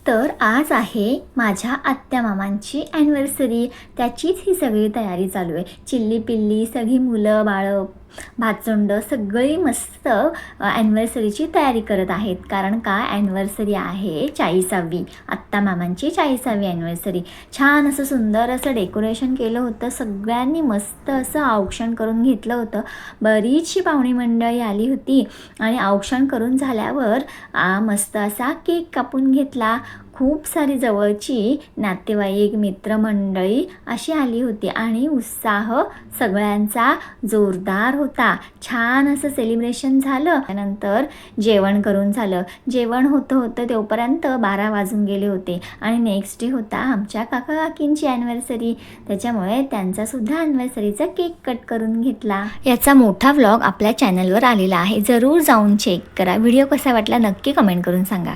तर आज आहे माझ्या आत्या मामांची ॲनिव्हर्सरी. त्याचीच ही सगळी तयारी चालू आहे. चिल्ली पिल्ली सगळी मुलं बाळं भाचुंड सगळी मस्त ॲनिव्हर्सरीची तयारी करत आहेत. कारण का ॲनिव्हर्सरी आहे 40वी, आत्ता मामांची 40वी ॲनिव्हर्सरी. छान असं सुंदर असं डेकोरेशन केलं होतं. सगळ्यांनी मस्त असं औक्षण करून घेतलं होतं. बरीचशी पाहुणी मंडळी आली होती आणि औक्षण करून झाल्यावर मस्त असा केक कापून घेतला. खूप सारी जवळची नातेवाईक मित्रमंडळी अशी आली होती आणि उत्साह सगळ्यांचा जोरदार होता. छान असं सेलिब्रेशन झालं. त्यानंतर जेवण करून झालं. जेवण होतं तोपर्यंत 12 वाजून गेले होते आणि नेक्स्ट डे होता आमच्या काका काकींची ॲनिव्हर्सरी. त्याच्यामुळे त्यांचासुद्धा ॲनिव्हर्सरीचा केक कट करून घेतला. याचा मोठा व्लॉग आपल्या चॅनलवर आलेला आहे, जरूर जाऊन चेक करा. व्हिडिओ कसा वाटला नक्की कमेंट करून सांगा.